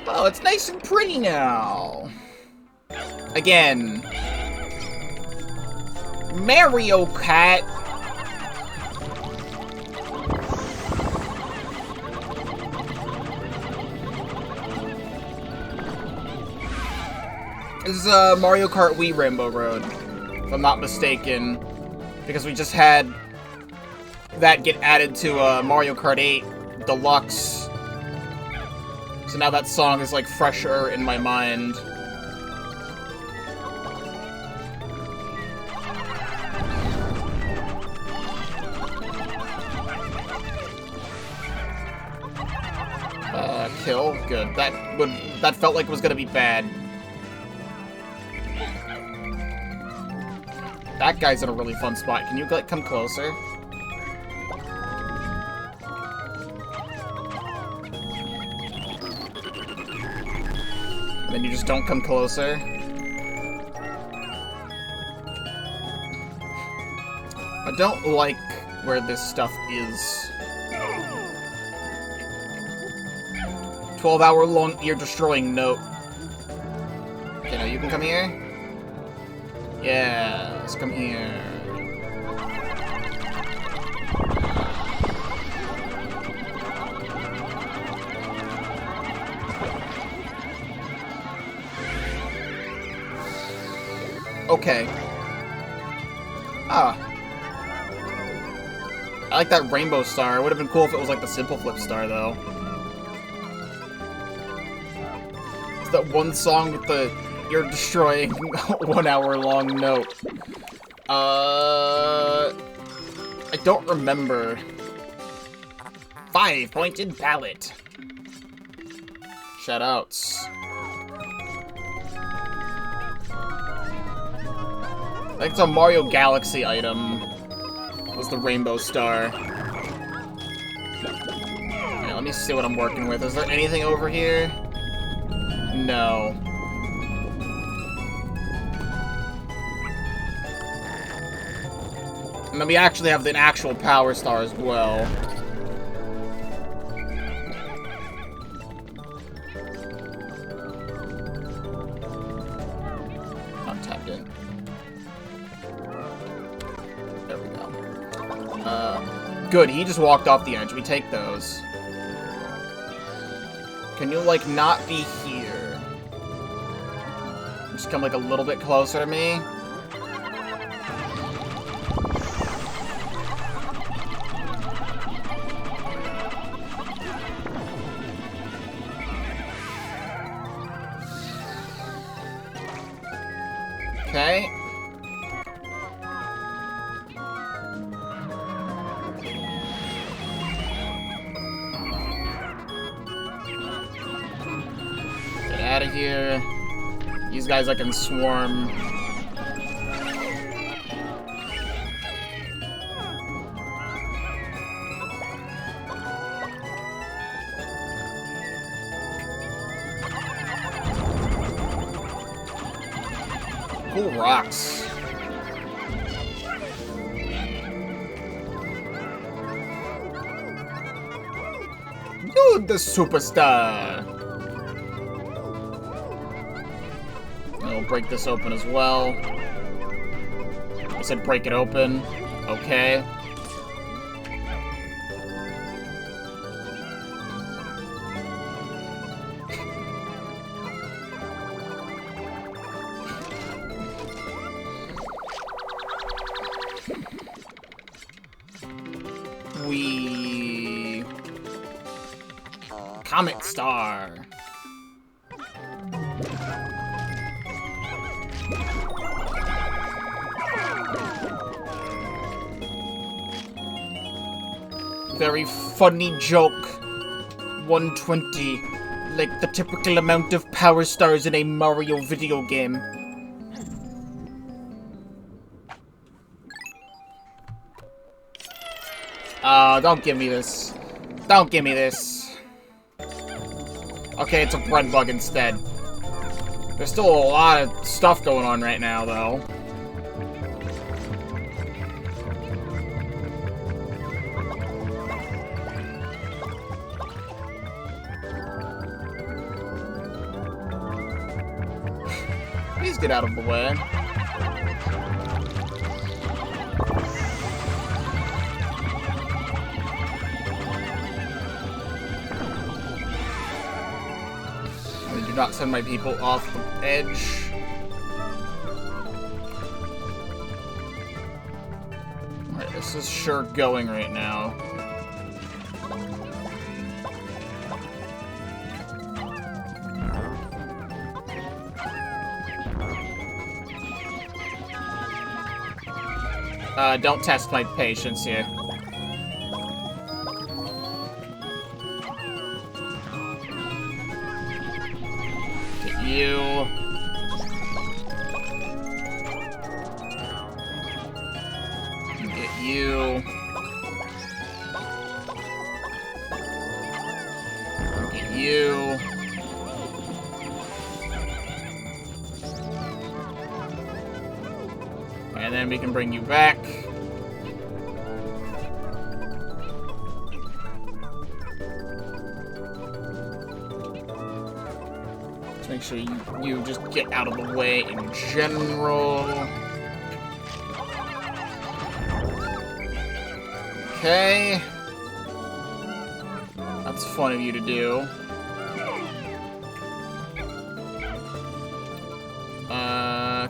Oh, it's nice and pretty now. Again. Mario Cat. This is Mario Kart Wii Rainbow Road, if I'm not mistaken. Because we just had that get added to Mario Kart 8 Deluxe. So now that song is like fresher in my mind. Kill? Good. That felt like it was gonna be bad. That guy's in a really fun spot. Can you like come closer? And then you just don't come closer. I don't like where this stuff is. 12-hour-long ear-destroying note. Okay, now you can come here? Yeah, let's come here. Okay. Ah. I like that rainbow star. It would have been cool if it was like the Simple Flip star, though. It's that one song with the ear-destroying 1-hour-long note. I don't remember. 5-pointed palette. Shoutouts. I think it's a Mario Galaxy item. Was the rainbow star. Yeah, let me see what I'm working with. Is there anything over here? No. And then we actually have the actual power star as well. Not tapped in. There we go. Good, he just walked off the edge. We take those. Can you, like, not be here? Just come, like, a little bit closer to me? Okay. Get out of here. These guys I can swarm. Cool rocks. You the superstar. I'll break this open as well. I said break it open. Okay. Comic Star. Very funny joke. 120. Like the typical amount of power stars in a Mario video game. Don't give me this. Don't give me this. Okay, it's a bread bug instead. There's still a lot of stuff going on right now, though. please get out of the way. I do not send my people off the edge. Alright, this is sure going right now. Don't test my patience here. Get you. Get you. Get you. And then we can bring you back. Let's make sure you just get out of the way in general. Okay. That's fun of you to do.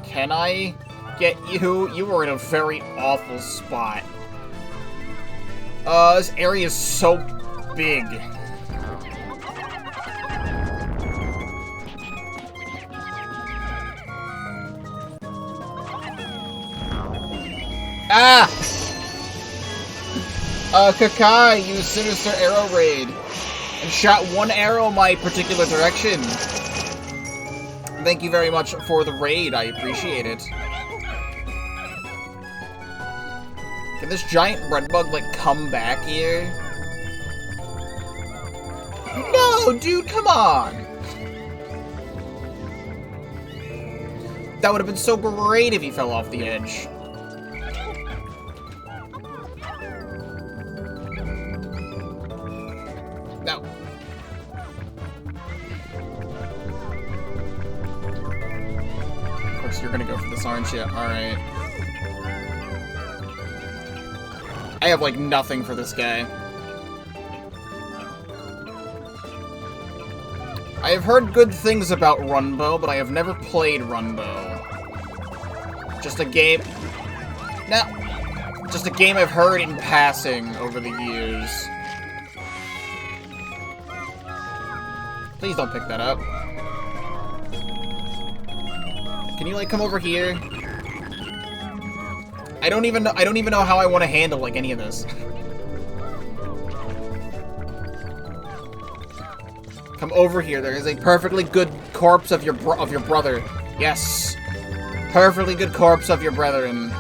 Can I get you? You were in a very awful spot. This area is so big. Ah! Kakai used Sinister Arrow Raid and shot one arrow my particular direction. Thank you very much for the raid, I appreciate it. Can this giant red bug, like, come back here? No, dude, come on! That would have been so great if he fell off the edge. No. Of course, you're gonna go for this, aren't you? Alright. I have, like, nothing for this guy. I have heard good things about Runbow, but I have never played Runbow. Just a game... No! Just a game I've heard in passing over the years. Please don't pick that up. Can you, like, come over here? I don't even know how I want to handle, like, any of this. Come over here. There is a perfectly good corpse of your brother. Yes. Perfectly good corpse of your brethren.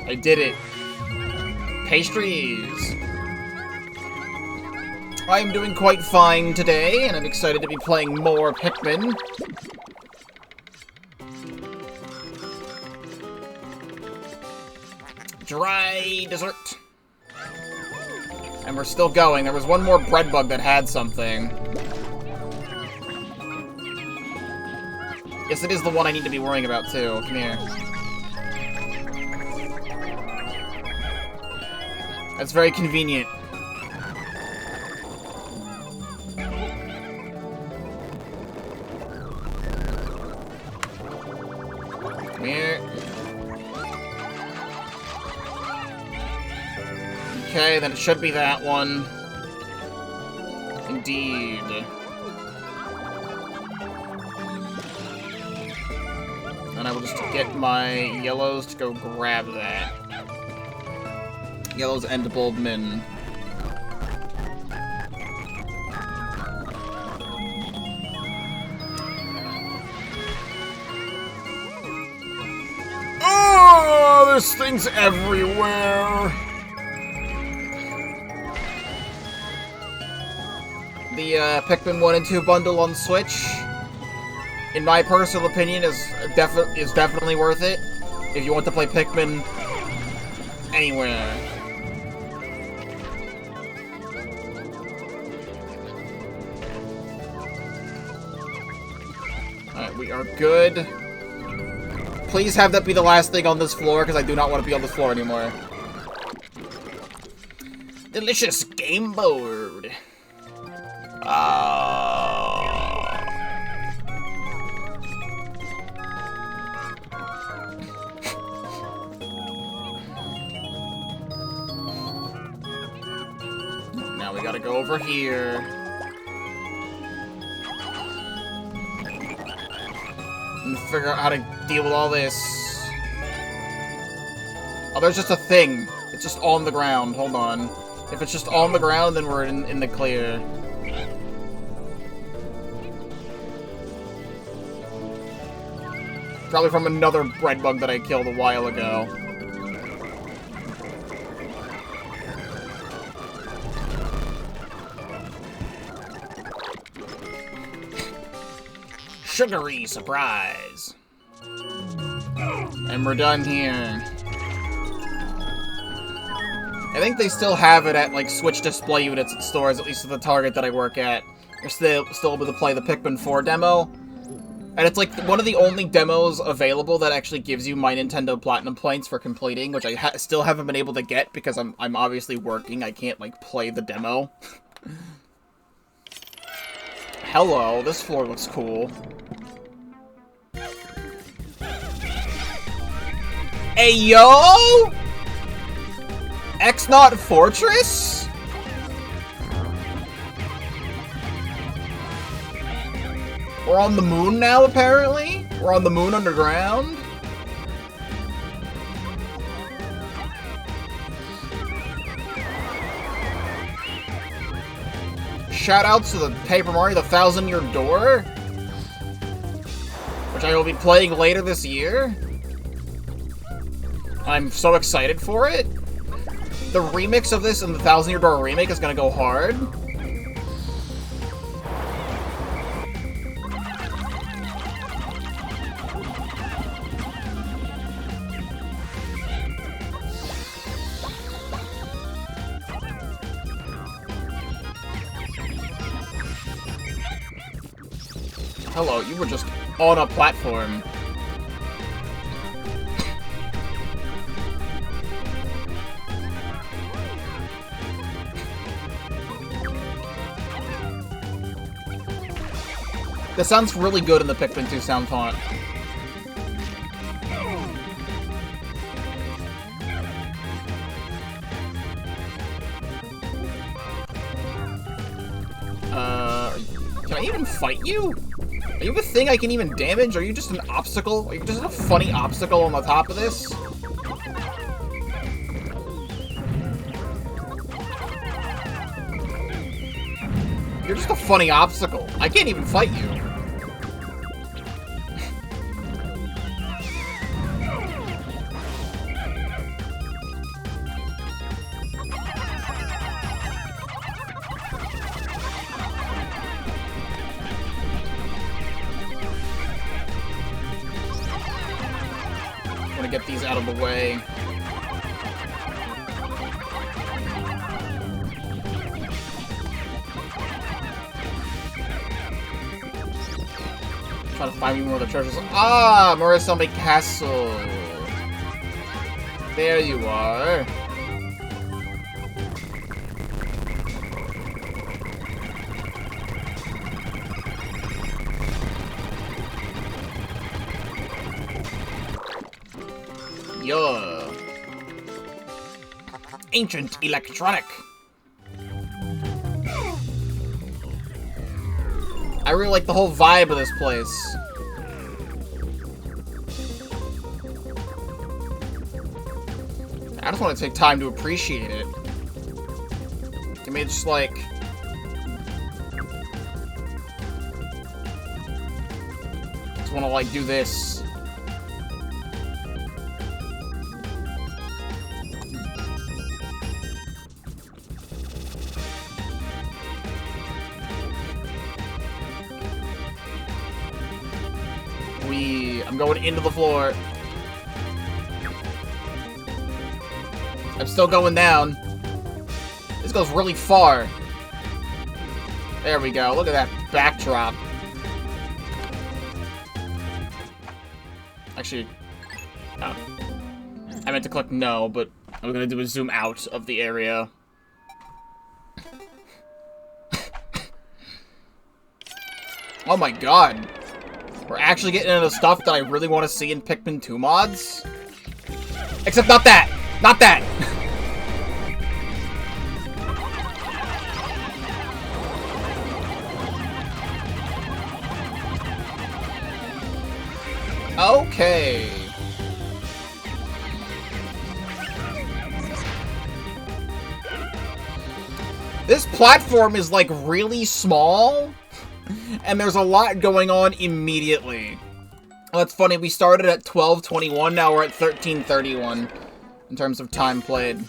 I did it. Pastries. I'm doing quite fine today, and I'm excited to be playing more Pikmin. Dry dessert. And we're still going. There was one more bread bug that had something. Yes, it is the one I need to be worrying about, too. Come here. That's very convenient. Come here. Okay, then it should be that one. Indeed. And I will just get my yellows to go grab that. Yellows and Bulbmin. Oh, There's things everywhere. The Pikmin 1 and 2 bundle on Switch, in my personal opinion, is definitely worth it if you want to play Pikmin anywhere. Alright, we are good. Please have that be the last thing on this floor, because I do not want to be on this floor anymore. Delicious game board. Now we gotta go over here. And figure out how to deal with all this. Oh, there's just a thing. It's just on the ground. Hold on. If it's just on the ground, then we're in the clear. Probably from another bread bug that I killed a while ago. Sugary surprise. And we're done here. I think they still have it at, like, Switch display units at stores, at least at the Target that I work at. You're still able to play the Pikmin 4 demo. And it's, like, one of the only demos available that actually gives you my Nintendo Platinum points for completing, which I still haven't been able to get because I'm obviously working. I can't, like, play the demo. Hello, this floor looks cool. Hey, yo! X-Naut Fortress? We're on the moon now, apparently? We're on the moon underground? Shoutouts to the Paper Mario The 1000-Year Door, which I will be playing later this year. I'm so excited for it. The remix of this and the 1000-Year Door remake is gonna go hard. Hello, you were just on a platform. This sounds really good in the Pikmin 2 sound font. Can I even fight you? Are you a thing I can even damage? Are you just an obstacle? Are you just a funny obstacle on the top of this? You're just a funny obstacle. I can't even fight you. I want to get these out of the way. Trying to find me more of the treasures. Ah, Murasame Castle. There you are. Yeah. Ancient electronic. I really like the whole vibe of this place. I just want to take time to appreciate it. I mean, just like... just want to, like, do this. I'm going into the floor. I'm still going down. This goes really far. There we go. Look at that backdrop. Actually, no. I meant to click no, but I'm gonna do a zoom out of the area. Oh my god. We're actually getting into stuff that I really want to see in Pikmin 2 mods. Except not that! Not that! Okay. This platform is, like, really small, and there's a lot going on immediately. Oh, that's funny, we started at 12:21, now we're at 13:31 in terms of time played.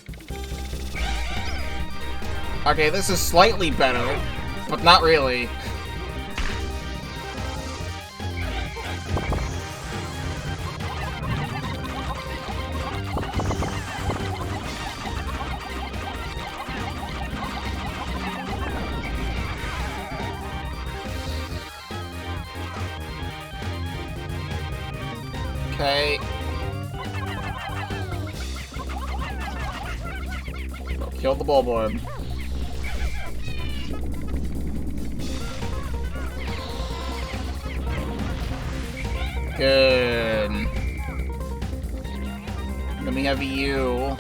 Okay, this is slightly better, but not really. Okay. Kill the Bulborb. Good. Then we have you.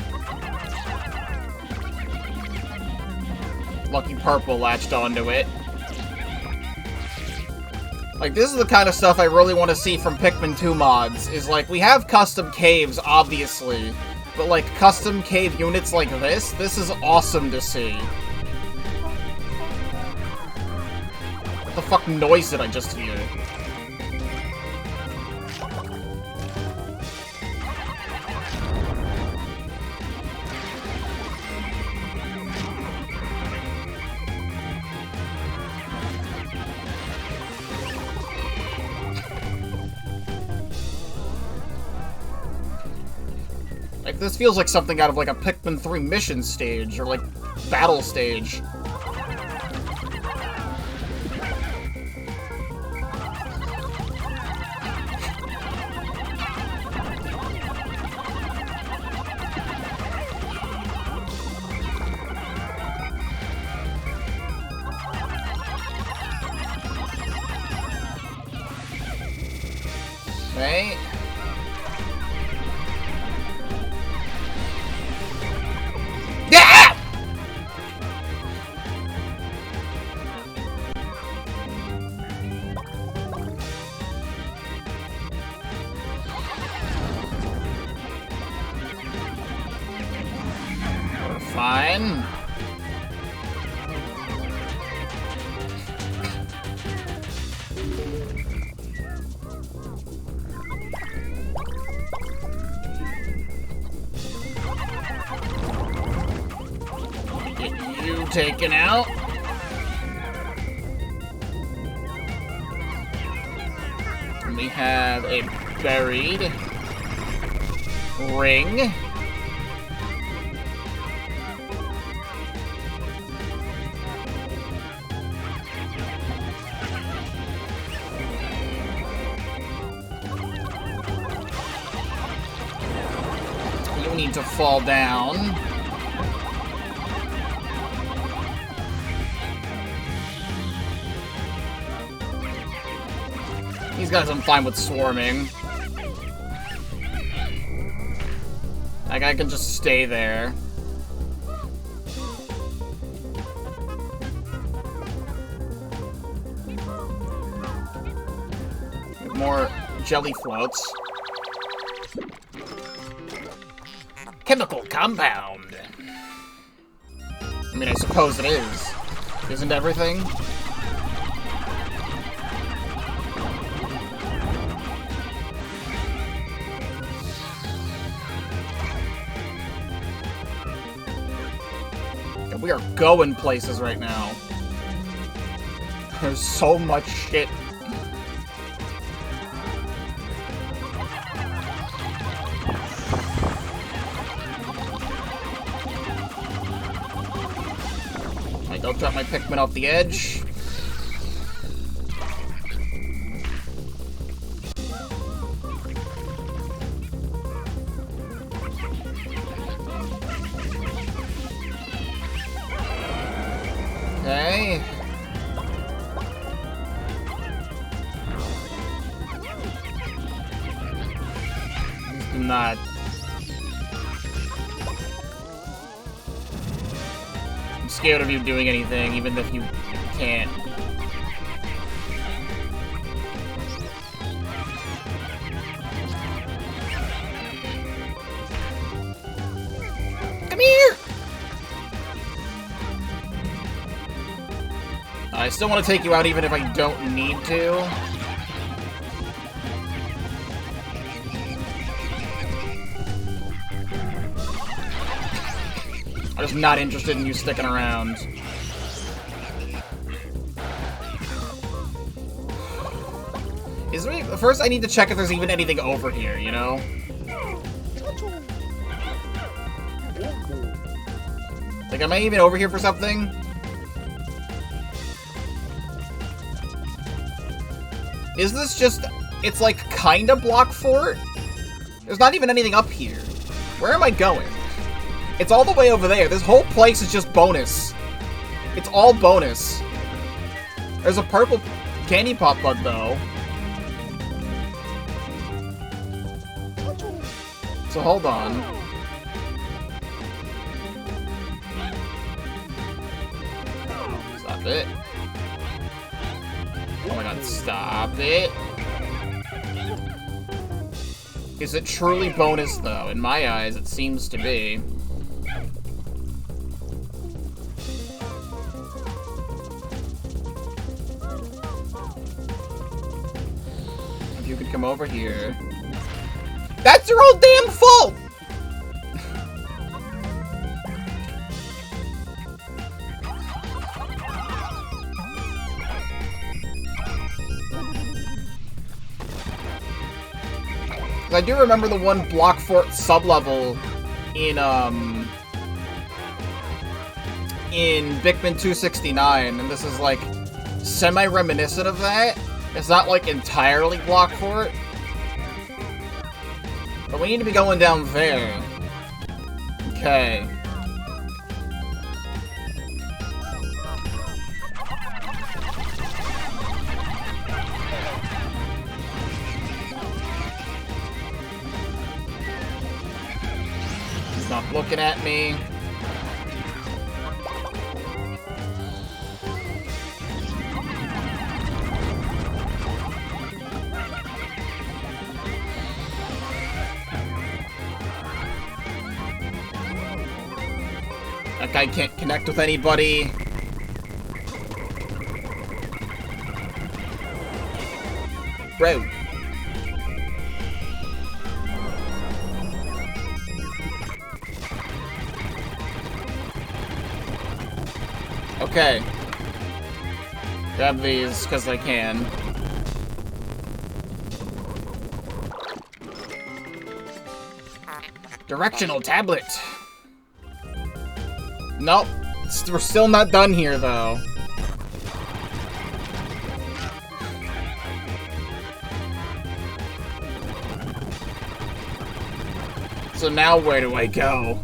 Lucky Purple latched onto it. Like, this is the kind of stuff I really want to see from Pikmin 2 mods, is like, we have custom caves, obviously, but like, custom cave units like this is awesome to see. What the fuck noise did I just hear? Like, this feels like something out of, like, a Pikmin 3 mission stage, or, like, battle stage. Okay. Fine. Get you taken out. And we have a buried ring. Need to fall down. These guys I'm fine with swarming. Like, I can just stay there. More jelly floats. Chemical compound. I mean, I suppose it is. Isn't everything? And we are going places right now. There's so much shit. Drop my Pikmin off the edge. Okay. Do not. I'm scared of you doing anything, even if you can't. Come here! I still want to take you out even if I don't need to. I'm just not interested in you sticking around. Is there any, first I need to check if there's even anything over here, you know? Like, am I even over here for something? Is this just... It's like kinda block fort? There's not even anything up here. Where am I going? It's all the way over there. This whole place is just bonus. It's all bonus. There's a purple candy pop bud, though. So hold on. Stop it. Oh my god, stop it. Is it truly bonus, though? In my eyes, it seems to be. If you could come over here. That's your own damn fault! I do remember the one block fort sublevel in Pikmin 269, and this is like semi-reminiscent of that. It's not like entirely block fort, but we need to be going down there. Okay. Stop looking at me. That guy can't connect with anybody. Bro. Okay. Grab these, because I can. Directional tablet. Nope. We're still not done here, though. So now where do I go?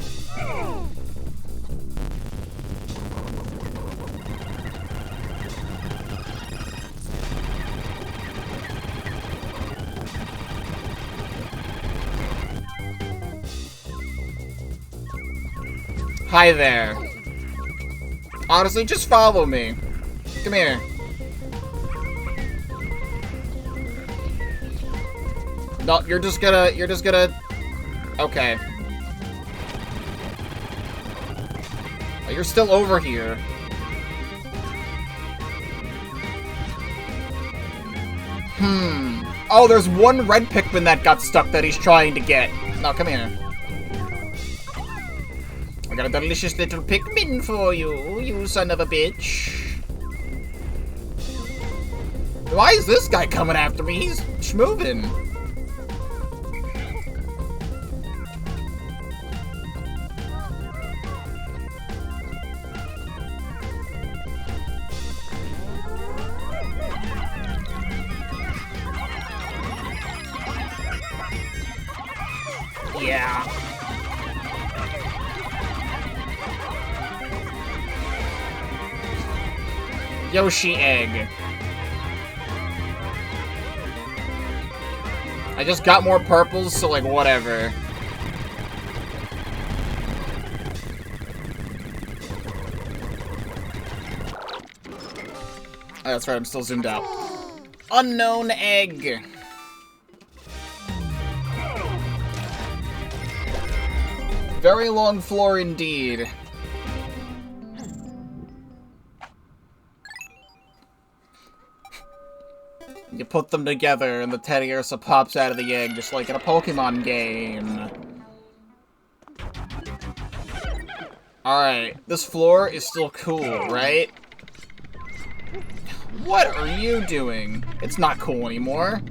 Hi there. Honestly, just follow me. Come here. No, you're just gonna... Okay. Oh, you're still over here. Oh, there's one red Pikmin that got stuck that he's trying to get. No, come here. I got a delicious little Pikmin for you, you son of a bitch. Why is this guy coming after me? He's schmoving. Yeah. Yoshi egg. I just got more purples, so like whatever. Oh, that's right, I'm still zoomed out. Unknown egg. Very long floor indeed. You put them together and the Teddy Ursa pops out of the egg just like in a Pokemon game. Alright, this floor is still cool, right? What are you doing? It's not cool anymore.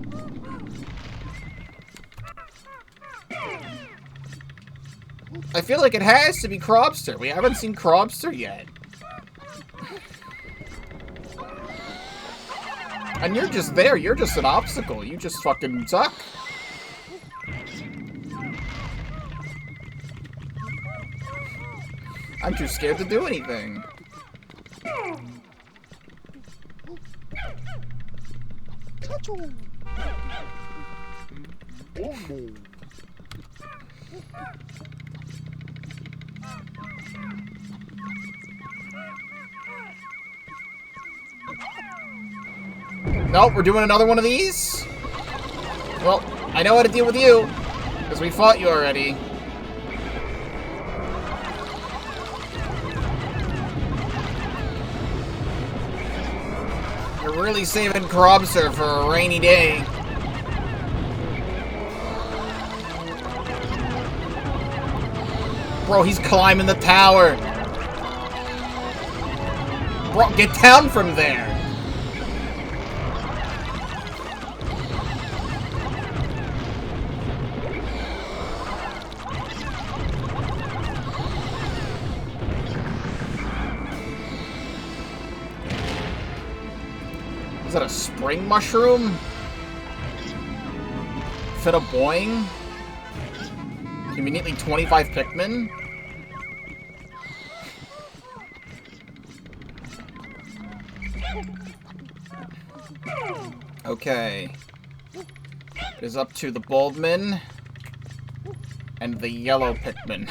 I feel like it has to be Crobster. We haven't seen Crobster yet. And you're just there. You're just an obstacle. You just fucking suck. I'm too scared to do anything. Nope, we're doing another one of these? Well, I know how to deal with you, because we fought you already. You're really saving Crobster for a rainy day. Bro, he's climbing the tower. Bro, get down from there. Is that a spring mushroom? Fit a boing? Conveniently 25 Pikmin? Okay. It is up to the Boldman and the yellow Pikmin.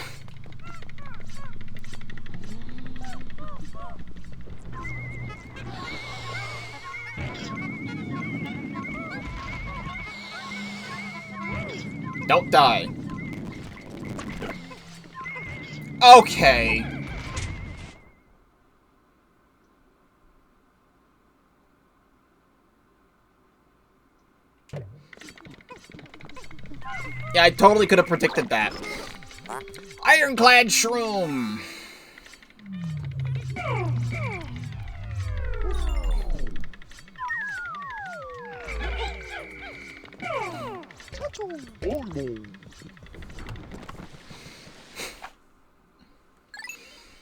Don't die. Okay. Yeah, I totally could have predicted that. Ironclad Shroom!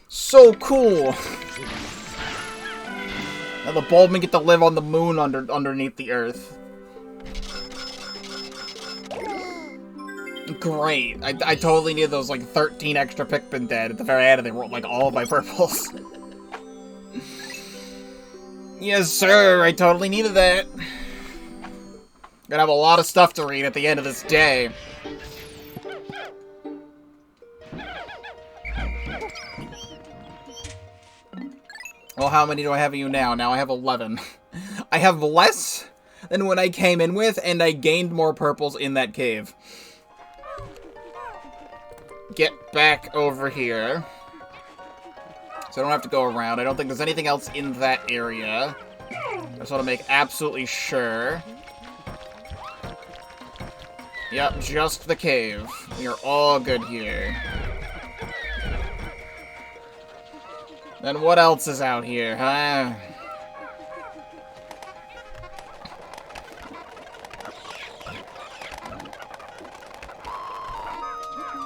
So cool! Now the Baldmen get to live on the moon underneath the Earth. Great. I totally needed those, like, 13 extra Pikmin dead. At the very end, they wrote, like, all of my purples. Yes, sir. I totally needed that. Gonna have a lot of stuff to read at the end of this day. Well, how many do I have of you now? Now I have 11. I have less than when I came in with, and I gained more purples in that cave. Get back over here. So I don't have to go around. I don't think there's anything else in that area. I just want to make absolutely sure. Yep, just the cave. We are all good here. Then what else is out here, huh?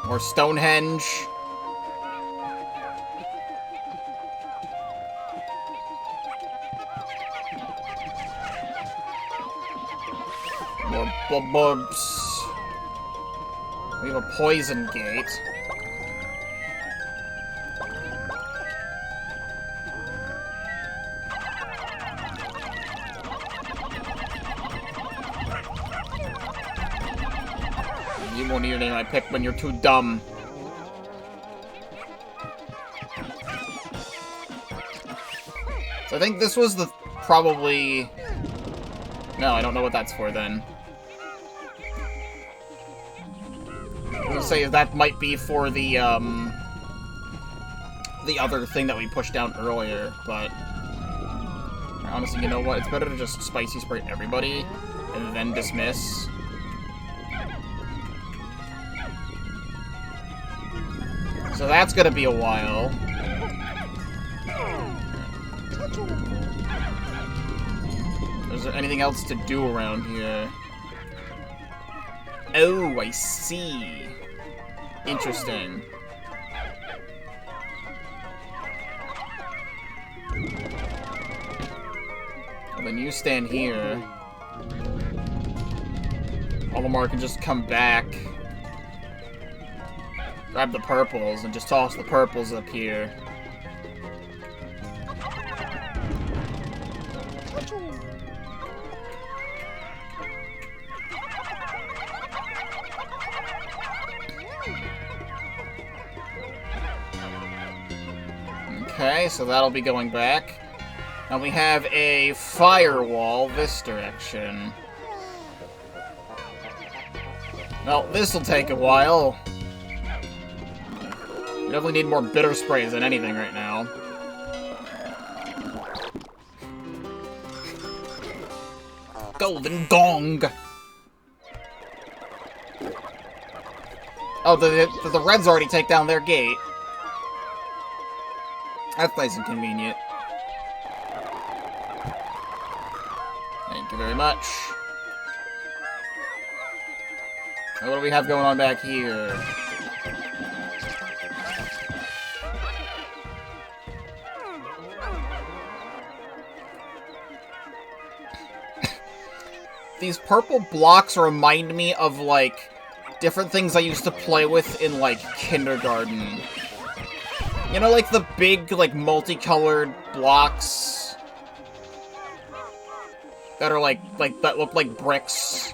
More Stonehenge. More bubs. We have a poison gate. You won't need any of my Pikmin, you're too dumb. So I think this was the probably... No, I don't know what that's for then. I was gonna say that might be for the other thing that we pushed down earlier, but honestly, you know what? It's better to just spicy spray everybody and then dismiss. So that's gonna be a while. Is there anything else to do around here? Oh, I see. Interesting. Well, then you stand here. Olimar can just come back. Grab the purples and just toss the purples up here. Okay, so that'll be going back. And we have a firewall this direction. Well, this'll take a while. We definitely need more bitter sprays than anything right now. Golden Gong! Oh, the Reds already take down their gate. That's nice and convenient. Thank you very much. And what do we have going on back here? These purple blocks remind me of, like, different things I used to play with in, like, kindergarten. You know, like, the big, like, multicolored blocks that are, like, that look like bricks.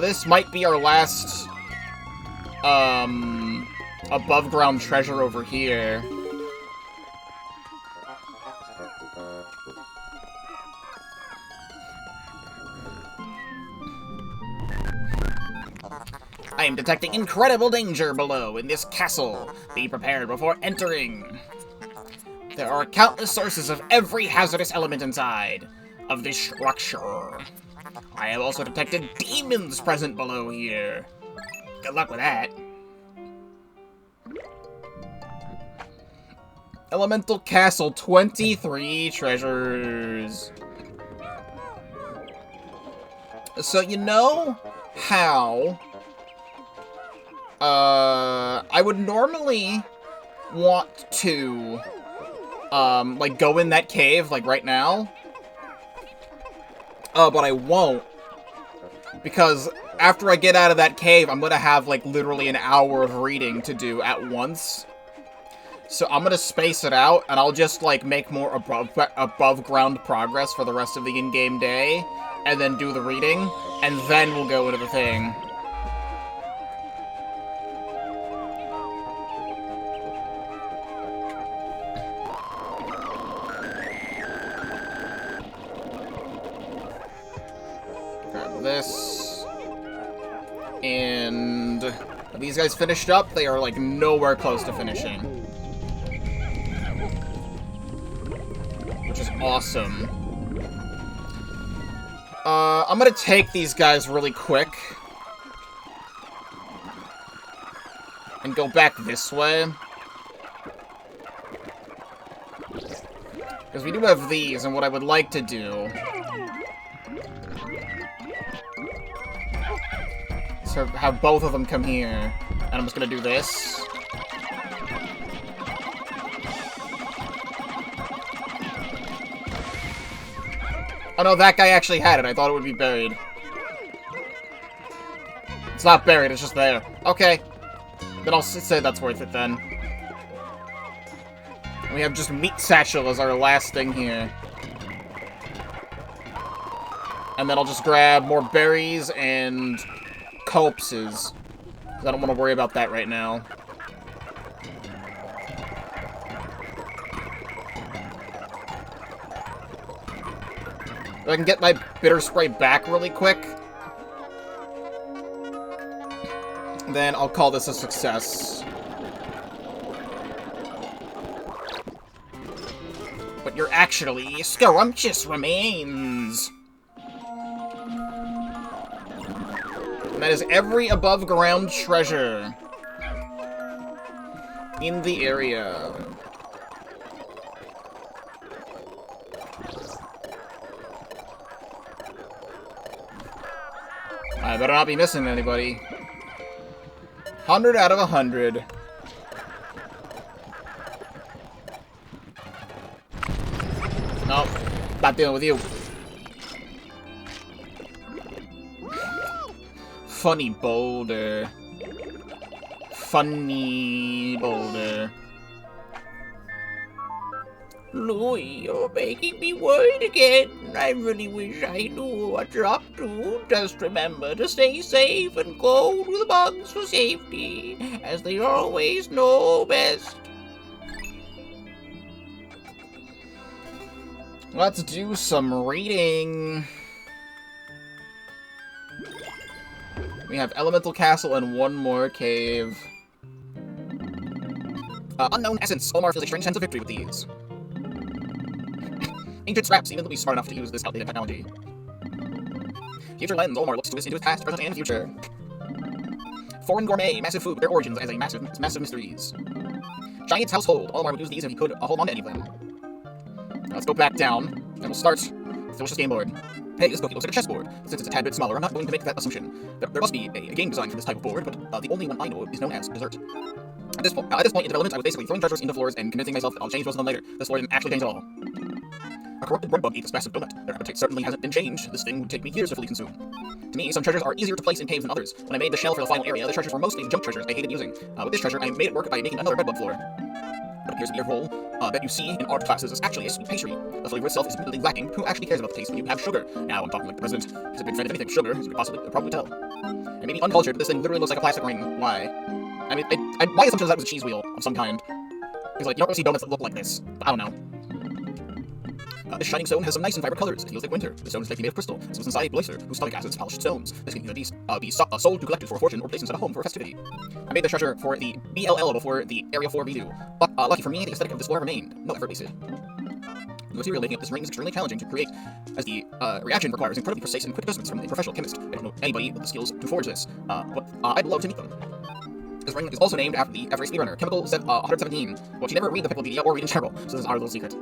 This might be our last, above-ground treasure over here. I am detecting incredible danger below in this castle. Be prepared before entering. There are countless sources of every hazardous element inside of this structure. I have also detected demons present below here. Good luck with that. Elemental Castle, 23 treasures. So you know how... I would normally want to, like, go in that cave, like, right now. But I won't. Because after I get out of that cave, I'm gonna have, like, literally an hour of reading to do at once. So I'm gonna space it out, and I'll just, like, make more above-ground progress for the rest of the in-game day, and then do the reading, and then we'll go into the thing. This, and are these guys finished up? They are, like, nowhere close to finishing, which is awesome. I'm gonna take these guys really quick and go back this way, because we do have these, and what I would like to do have both of them come here, and I'm just gonna do this. Oh no, that guy actually had it. I thought it would be buried. It's not buried, it's just there. Okay. Then I'll say that's worth it then. We have just meat satchel as our last thing here. And then I'll just grab more berries and corpses. Because I don't want to worry about that right now. If I can get my bitter spray back really quick, then I'll call this a success. But you're actually scrumptious remains. And that is every above-ground treasure in the area. I better not be missing anybody. 100 out of 100. Nope. Not dealing with you. Funny boulder. Funny boulder. Louie, you're making me worried again. I really wish I knew what you're up to. Just remember to stay safe and go to the bugs for safety, as they always know best. Let's do some reading. We have Elemental Castle and one more cave. Unknown Essence. Olimar feels a strange sense of victory with these. Ancient scraps, even Louie's smart enough to use this outdated technology. Future Lens, Olimar looks into his past, present, and future. Foreign Gourmet, massive food, their origins as a massive mysteries. Giant's Household, Olimar would use these if he could hold on to any of them. Now let's go back down, and we'll start with Delicious Game Board. Hey, this cookie looks like a chessboard. Since it's a tad bit smaller, I'm not going to make that assumption. There must be a game designed for this type of board, but the only one I know is known as Dessert. At this point in development, I was basically throwing treasures into floors and convincing myself that I'll change most of them later. This floor didn't actually change at all. A corrupted board bug ate this massive donut. Their appetite certainly hasn't been changed. This thing would take me years to fully consume. To me, some treasures are easier to place in caves than others. When I made the shell for the final area, the treasures were mostly junk treasures I hated using. With this treasure, I made it work by making another bedbug floor. What appears to be a roll that you see in art classes is actually a sweet pastry. The flavor itself is admittedly lacking. Who actually cares about the taste when you have sugar? Now I'm talking like the president. He's a big fan of anything sugar, as you could probably tell. I may be uncultured, but this thing literally looks like a plastic ring. Why? I mean, my assumption is that was a cheese wheel of some kind. Because, like, you don't really see donuts that look like this. But I don't know. This shining stone has some nice and vibrant colors. It feels like winter. The stone is likely made of crystal. It was inside Blazer, whose stomach acids polished stones. This can either be sold to collectors for a fortune or placed inside a home for a festivity. I made the treasure for the BLL before the Area 4 redo. But lucky for me, the aesthetic of this floor remained. No effort wasted. The material making up this ring is extremely challenging to create, as the reaction requires incredibly precise and quick adjustments from a professional chemist. I don't know anybody with the skills to forge this, but I'd love to meet them. This ring is also named after a speedrunner, Chemical 117. Well, she never read the Wikipedia or read in general, so this is our little secret.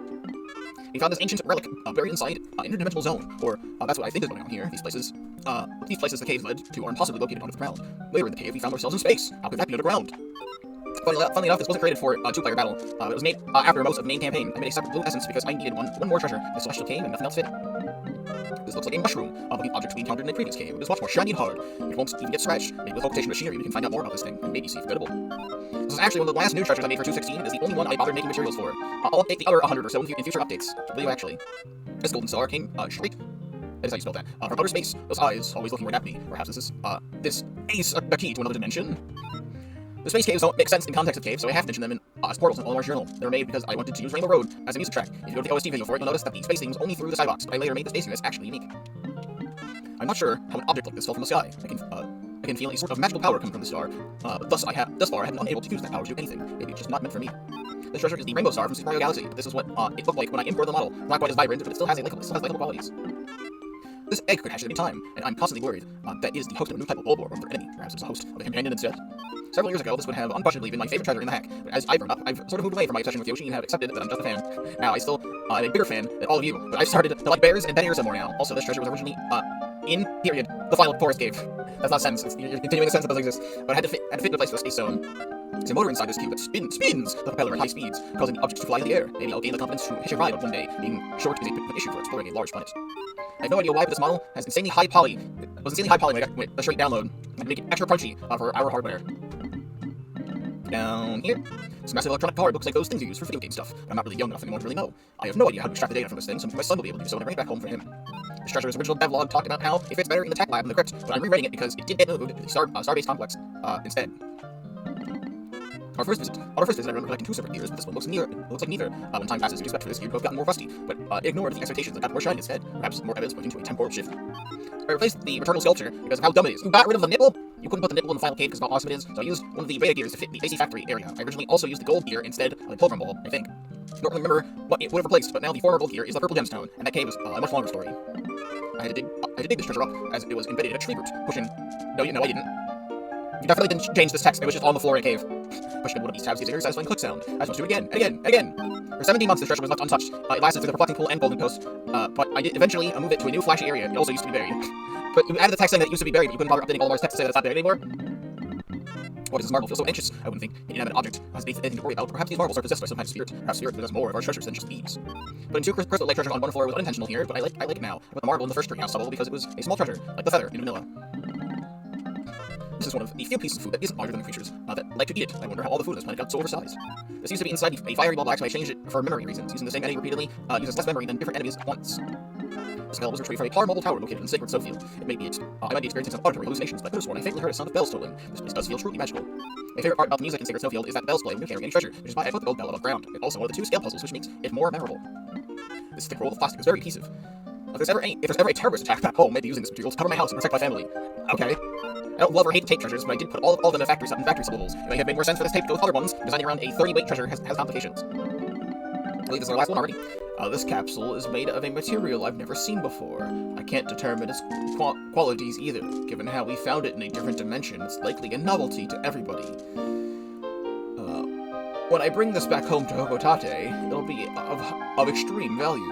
We found this ancient relic buried inside an interdimensional zone, or that's what I think is going on here. These places the cave led to are impossibly located under the ground. Later in the cave, we found ourselves in space. How could that be underground? Funnily enough, this wasn't created for a two-player battle. It was made after most of the main campaign. I made a separate blue essence because I needed one more treasure. The celestial cave and nothing else fit. This looks like a mushroom of the object we encountered in a previous cave. It is much more shiny and hard. It won't even get scratched. Maybe with occultation machinery, we can find out more about this thing and maybe see if it's gettable. This is actually one of the last new treasures I made for 216. It is the only one I bothered making materials for. I'll update the other 100 or so in future updates. Will you actually? This golden star came straight. That is how you spell that. From outer space. Those eyes always looking right at me. Perhaps this is a key to another dimension. The space caves don't make sense in context of caves, so I have mentioned them as portals in Olimar's journal. They were made because I wanted to use Rainbow Road as a music track. If you go to the OST video for it, you'll notice that the space thing was only through the skybox, but I later made the spacing that's actually unique. I'm not sure how an object like this fell from the sky. I can feel a sort of magical power coming from the star, but thus far I have been unable to use that power to do anything. Maybe it's just not meant for me. This treasure is the Rainbow Star from Super Mario Galaxy. This is what it looked like when I imported the model. It's not quite as vibrant, but it still has likable qualities. This egg could hatch at any time, and I'm constantly worried that is the host of a new type of bulb or their enemy. Perhaps it's a host of a companion instead. Several years ago, this would have unquestionably been my favorite treasure in the hack, but as I've grown up, I've sort of moved away from my obsession with Yoshi and have accepted that I'm just a fan. Now, I'm a bigger fan than all of you, but I've started to like bears and Ben Ears more now. Also, this treasure was originally in the final forest cave. That's not a sentence. You're continuing a sentence that doesn't exist. But I had to fit the place for the space zone. There's a motor inside this cube that spins the propeller at high speeds, causing the objects to fly in the air. Maybe I'll gain the confidence to hitch a ride on one day. Being short is a bit of an issue for exploring a large planet. I have no idea why, but this model has insanely high poly. It was insanely high poly when I got a straight download. And make it extra punchy for our hardware. Down here. This massive electronic card looks like those things you use for video game stuff. But I'm not really young enough anymore to really know. I have no idea how to extract the data from this thing, so my son will be able to do so when I bring it back home for him. This treasure's original devlog talked about how it fits better in the tech lab in the crypt, but I'm rewriting it because it did get moved to the Starbase complex instead. On our first visit, I remember collecting 2 separate gears, but this one looks like neither. When time passes, you'd expect for this gear to have gotten more rusty, but it ignored the expectations and got more shiny instead. Perhaps more evidence pointing to a temporal shift. I replaced the returnal sculpture because of how dumb it is. You got rid of the nipple? You couldn't put the nipple in the final cave because of how awesome it is, so I used one of the beta gears to fit the AC Factory area. I originally also used the gold gear instead of the pilgrim ball, I think. I don't remember what it would have replaced, but now the former gold gear is the purple gemstone, and that cave is a much longer story. I had to dig this treasure up, as it was embedded in a tree root. Pushing... No, I didn't. You definitely didn't change this text, it was just on the floor in a cave. Pushing one of these tabs gives a very satisfying click sound. I just want to do it again, and again, and again. For 17 months, this treasure was left untouched. It lasted through the reflecting pool and golden coast, but I did eventually move it to a new flashy area. It also used to be buried. But you added the text saying that it used to be buried, but you couldn't bother updating Olimar's text to say that it's not buried anymore? Why does this marble feel so anxious? I wouldn't think an inanimate object has anything to worry about. Perhaps these marbles are possessed by some kind of spirit. Perhaps spirit possesses more of our treasures than just these. But 2 crystal lake treasures on one floor was unintentional here, but I like it now. I put the marble in the first treehouse stubble because it was a small treasure, like the feather in vanilla. This is one of the few pieces of food that isn't larger than the creatures that like to eat it. I wonder how all the food on this planet got so oversized. This used to be inside a fiery ball box, so I changed it for memory reasons. Using the same enemy repeatedly uses less memory than different enemies at once. This spell was retrieved from a power mobile tower located in Sacred Sofield. I might be experiencing some auditory hallucinations, but I could have sworn I faintly heard a sound of bells tolling. This place does feel truly magical. My favorite part about the music in Sacred Sofield is that the bells play when you carry any treasure, which is why I put the gold bell above ground. It's also one of the 2 scale puzzles, which makes it more memorable. This thick roll of plastic is very adhesive. If there's ever a terrorist attack back home, I'd be using this material to cover my house and protect my family. Okay. I don't love or hate tape treasures, but I did put all of them in factory subwoofs. It may have made more sense for this tape to go with other ones. Designing around a 30-weight treasure has complications. I believe this is our last one already. This capsule is made of a material I've never seen before. I can't determine its qualities either. Given how we found it in a different dimension, it's likely a novelty to everybody. When I bring this back home to Hokotate, it'll be of extreme value.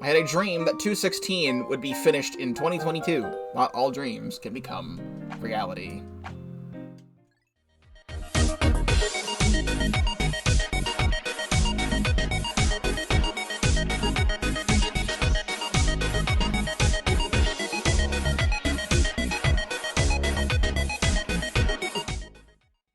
I had a dream that 216 would be finished in 2022. Not all dreams can become reality.